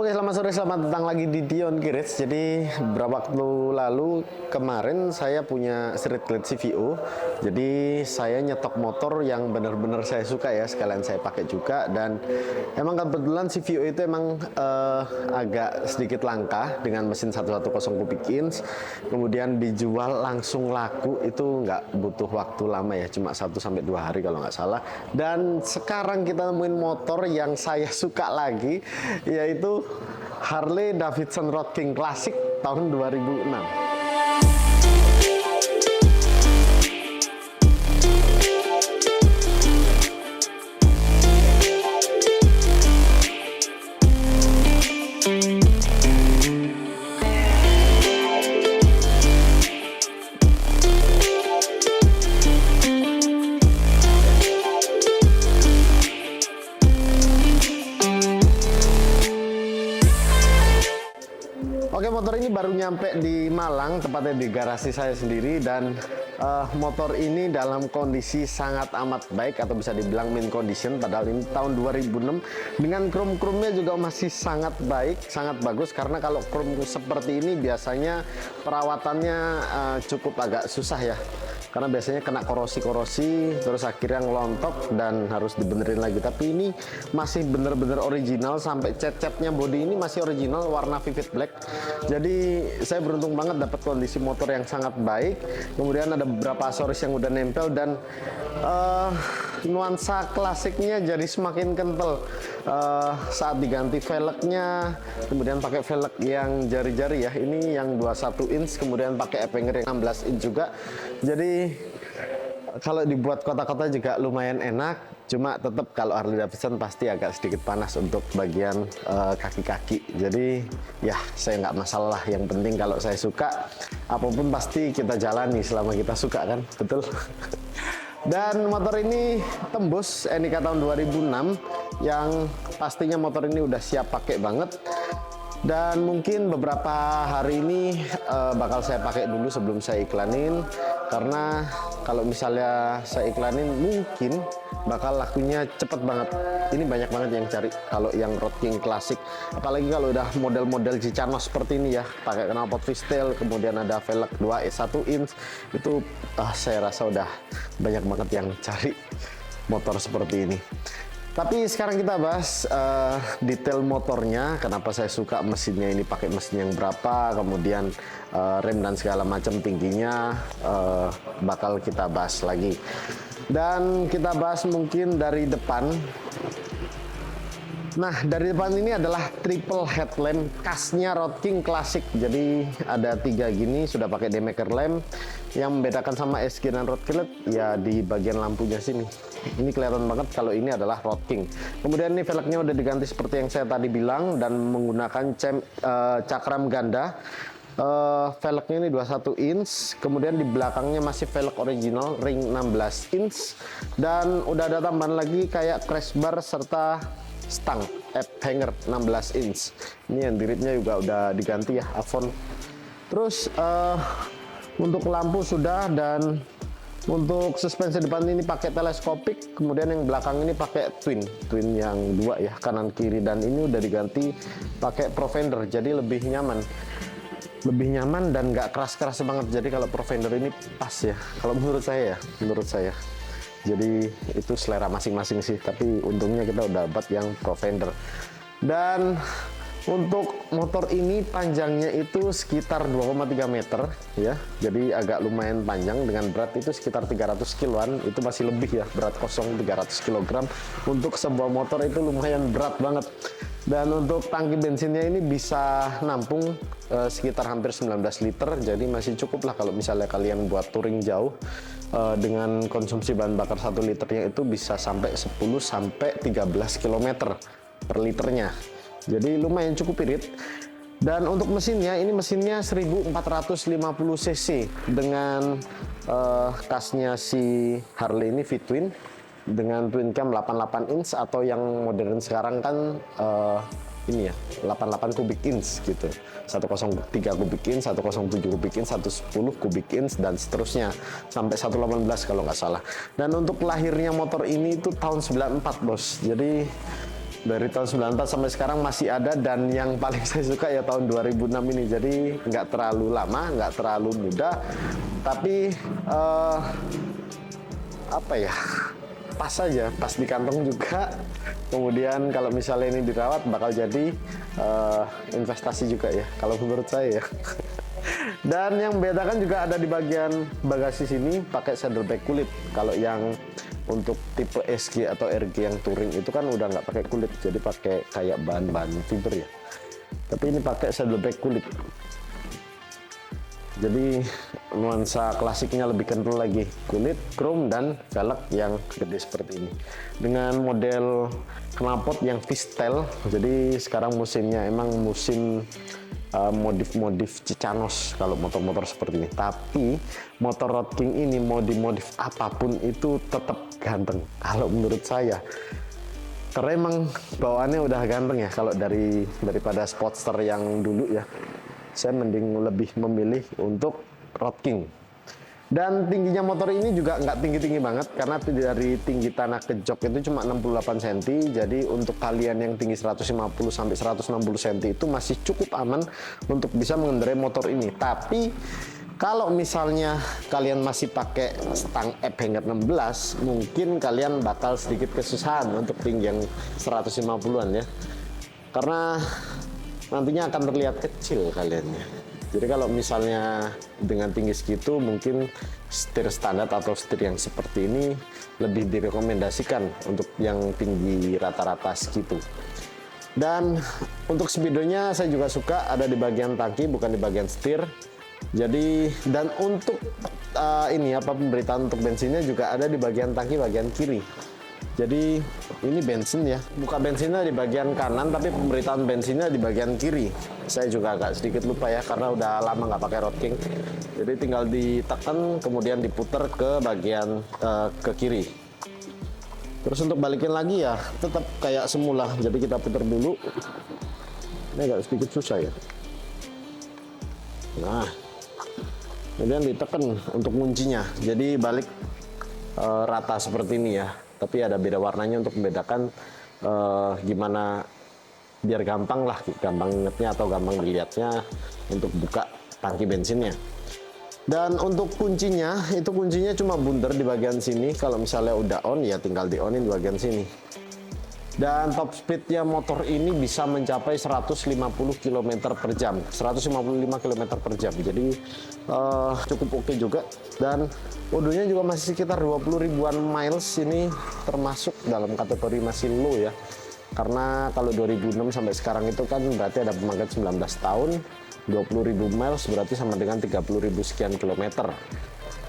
Oke, selamat sore, selamat datang lagi di Dion Garage. Jadi beberapa waktu lalu kemarin saya punya street glide CVO. Jadi saya nyetok motor yang benar-benar saya suka ya, sekalian saya pakai juga. Dan emang kebetulan CVO itu emang agak sedikit langka dengan mesin 110 kubik inch. Kemudian dijual langsung laku itu nggak butuh waktu lama ya, cuma 1-2 hari kalau nggak salah. Dan sekarang kita nemuin motor yang saya suka lagi, yaitu Harley Davidson Road King Classic tahun 2006. Oke, motor ini baru nyampe di Malang, tepatnya di garasi saya sendiri, dan motor ini dalam kondisi sangat amat baik atau bisa dibilang mint condition, padahal ini tahun 2006 dengan krom-kromnya juga masih sangat baik, sangat bagus, karena kalau krom seperti ini biasanya perawatannya cukup agak susah ya, karena biasanya kena korosi-korosi terus akhirnya ngelontok dan harus dibenerin lagi. Tapi ini masih bener-bener original, sampai cat-catnya body ini masih original, warna vivid black. Jadi saya beruntung banget dapat kondisi motor yang sangat baik. Kemudian ada beberapa aksesoris yang udah nempel, dan nuansa klasiknya jadi semakin kental saat diganti velgnya. Kemudian pakai velg yang jari-jari ya, ini yang 21 inch, kemudian pakai Epinger yang 16 inch juga. Jadi kalau dibuat kota-kota juga lumayan enak. Cuma tetap kalau Harley Davidson pasti agak sedikit panas untuk bagian kaki-kaki. Jadi ya saya nggak masalah. Yang penting kalau saya suka, apapun pasti kita jalani selama kita suka kan, betul? Dan motor ini tembus NIK tahun 2006, yang pastinya motor ini udah siap pakai banget. Dan mungkin beberapa hari ini bakal saya pakai dulu sebelum saya iklanin, karena kalau misalnya saya iklanin mungkin bakal lakunya cepet banget. Ini banyak banget yang cari kalau yang Road King Classic, apalagi kalau udah model-model Gicano seperti ini ya, pakai knalpot fishtail, kemudian ada velg 2 inch, itu saya rasa udah banyak banget yang cari motor seperti ini. Tapi sekarang kita bahas detail motornya, kenapa saya suka mesinnya ini, pakai mesin yang berapa, kemudian rem dan segala macam tingginya bakal kita bahas lagi. Dan kita bahas mungkin dari depan. Nah, dari depan ini adalah triple headlamp khasnya Road King Classic. Jadi ada 3 gini, sudah pakai demaker lamp. Yang membedakan sama SG dan Road King ya di bagian lampunya sini. Ini kelihatan banget kalau ini adalah Road King. Kemudian ini velgnya udah diganti seperti yang saya tadi bilang, dan menggunakan cakram ganda. Velgnya ini 21 inch, kemudian di belakangnya masih velg original ring 16 inch, dan udah ada tambahan lagi kayak crash bar serta stang hanger 16 inch. Ini yang diritnya juga udah diganti ya, Avon. Terus untuk lampu sudah, dan untuk suspensi depan ini pakai teleskopik, kemudian yang belakang ini pakai twin yang 2 ya, kanan kiri, dan ini udah diganti pakai Profender, jadi lebih nyaman dan nggak keras-keras banget. Jadi kalau Profender ini pas ya, kalau menurut saya. Jadi itu selera masing-masing sih, tapi untungnya kita udah dapat yang Profender. Dan untuk motor ini panjangnya itu sekitar 2,3 meter ya, jadi agak lumayan panjang, dengan berat itu sekitar 300 kiloan. Itu masih lebih ya, berat kosong 300 kg untuk sebuah motor itu lumayan berat banget. Dan untuk tangki bensinnya ini bisa nampung sekitar hampir 19 liter, jadi masih cukup lah kalau misalnya kalian buat touring jauh. Dengan konsumsi bahan bakar 1 liternya itu bisa sampai 10-13 km per liternya. Jadi lumayan cukup irit. Dan untuk mesinnya, ini mesinnya 1450 cc dengan kasnya si Harley ini V-twin dengan twin cam 88 inch, atau yang modern sekarang kan ini ya 88 kubik inch gitu, 103 kubik inch, 107 kubik inch, 110 kubik inch, dan seterusnya sampai 118 kalau nggak salah. Dan untuk lahirnya motor ini itu tahun 94 bos, jadi Dari tahun 94 sampai sekarang masih ada, dan yang paling saya suka ya tahun 2006 ini. Jadi nggak terlalu lama, nggak terlalu muda, tapi apa ya, pas aja, pas di kantong juga. Kemudian kalau misalnya ini dirawat bakal jadi investasi juga ya, kalau menurut saya ya. Dan yang membedakan juga ada di bagian bagasi sini pakai saddlebag kulit. Kalau yang untuk tipe SG atau RG yang touring itu kan udah nggak pakai kulit, jadi pakai kayak bahan-bahan fiber ya. Tapi ini pakai saddlebag kulit. Jadi nuansa klasiknya lebih kental lagi, kulit, chrome, dan velg yang gede seperti ini. Dengan model knalpot yang fishtail, jadi sekarang musimnya emang musim modif-modif cicanos kalau motor-motor seperti ini. Tapi motor Road King ini mau dimodif apapun itu tetap ganteng kalau menurut saya. Karena emang bawaannya udah ganteng ya, kalau daripada Sportster yang dulu ya. Saya mending lebih memilih untuk Road King. Dan tingginya motor ini juga nggak tinggi-tinggi banget, karena dari tinggi tanah ke jok itu cuma 68 cm. Jadi untuk kalian yang tinggi 150 sampai 160 cm itu masih cukup aman untuk bisa mengendarai motor ini. Tapi kalau misalnya kalian masih pakai stang F-Hanger 16, mungkin kalian bakal sedikit kesusahan untuk tinggi yang 150-an ya. Karena nantinya akan terlihat kecil kaliannya. Jadi kalau misalnya dengan tinggi segitu, mungkin setir standar atau setir yang seperti ini lebih direkomendasikan untuk yang tinggi rata-rata segitu. Dan untuk speedonya saya juga suka ada di bagian tangki, bukan di bagian setir. Jadi, dan untuk pemberitaan untuk bensinnya juga ada di bagian tangki bagian kiri. Jadi ini bensin ya, buka bensinnya di bagian kanan, tapi pemberitaan bensinnya di bagian kiri. Saya juga agak sedikit lupa ya, karena udah lama nggak pakai Road King. Jadi tinggal ditekan, kemudian diputar ke bagian ke kiri. Terus untuk balikin lagi ya, tetap kayak semula. Jadi kita putar dulu. Ini agak sedikit susah ya. Nah, kemudian ditekan untuk kuncinya. Jadi balik rata seperti ini ya. Tapi ada beda warnanya untuk membedakan gimana, biar gampang lah, gampang ingetnya atau gampang dilihatnya untuk buka tangki bensinnya. Dan untuk kuncinya, itu kuncinya cuma bundar di bagian sini. Kalau misalnya udah on ya tinggal di onin di bagian sini. Dan top speednya motor ini bisa mencapai 150 km per jam, 155 km per jam. Jadi cukup oke juga. Dan odonya juga masih sekitar 20 ribuan miles, ini termasuk dalam kategori masih low ya. Karena kalau 2006 sampai sekarang itu kan berarti ada pemangkat 19 tahun, 20.000 miles berarti sama dengan 30.000 sekian kilometer.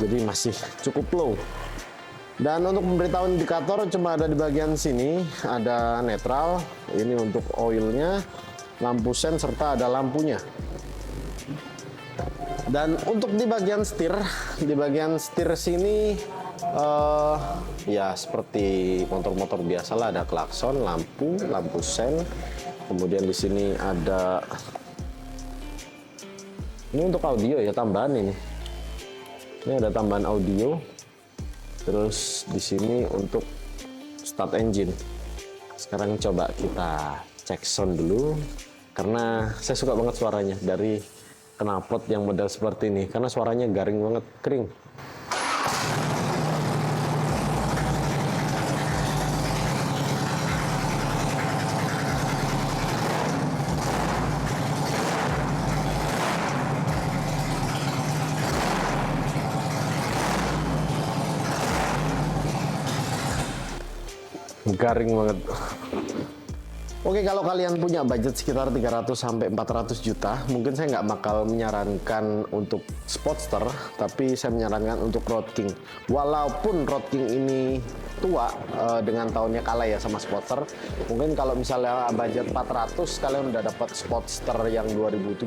Jadi masih cukup low. Dan untuk pemberitahuan indikator cuma ada di bagian sini, ada netral, ini untuk oilnya, lampu sen, serta ada lampunya. Dan untuk di bagian setir sini ya seperti motor-motor biasa lah, ada klakson, lampu sen, kemudian di sini ada, ini untuk audio ya, tambahan ini ada tambahan audio. Terus di sini untuk start engine. Sekarang coba kita cek sound dulu, karena saya suka banget suaranya dari knalpot yang model seperti ini, karena suaranya garing banget, kering. Garing banget. Oke, kalau kalian punya budget sekitar 300 sampai 400 juta, mungkin saya nggak bakal menyarankan untuk Sportster, tapi saya menyarankan untuk Road King. Walaupun Road King ini tua, dengan tahunnya kalah ya sama Sportster. Mungkin kalau misalnya budget 400, kalian udah dapat Sportster yang 2017.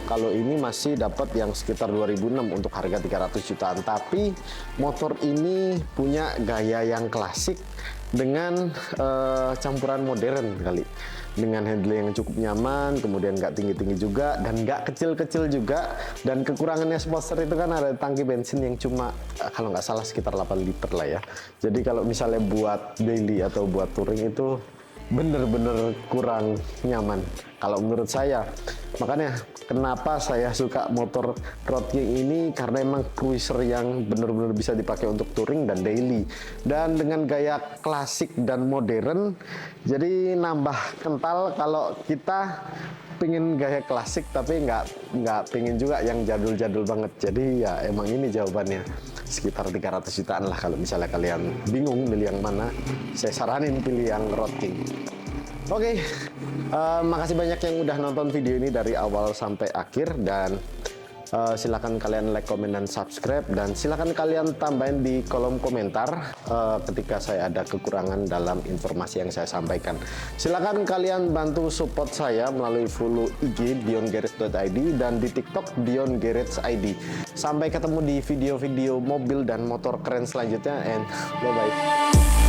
Kalau ini masih dapat yang sekitar 2006 untuk harga 300 jutaan. Tapi motor ini punya gaya yang klasik dengan campuran modern kali, dengan handling yang cukup nyaman, kemudian nggak tinggi-tinggi juga dan nggak kecil-kecil juga. Dan kekurangannya Sportster itu kan ada tangki bensin yang cuma kalau nggak salah sekitar 8 liter lah ya. Jadi kalau misalnya buat daily atau buat touring itu bener-bener kurang nyaman kalau menurut saya. Makanya kenapa saya suka motor Road King ini, karena emang cruiser yang bener-bener bisa dipakai untuk touring dan daily, dan dengan gaya klasik dan modern, jadi nambah kental kalau kita pengen gaya klasik tapi nggak pengen juga yang jadul-jadul banget. Jadi ya emang ini jawabannya, sekitar 300 jutaan lah. Kalau misalnya kalian bingung milih yang mana, saya saranin pilih yang Road King. Oke, makasih banyak yang udah nonton video ini dari awal sampai akhir, dan silakan kalian like, komen, dan subscribe, dan silakan kalian tambahin di kolom komentar ketika saya ada kekurangan dalam informasi yang saya sampaikan. Silakan kalian bantu support saya melalui follow IG diongarage.id dan di TikTok diongarage.id. Sampai ketemu di video-video mobil dan motor keren selanjutnya, and bye bye.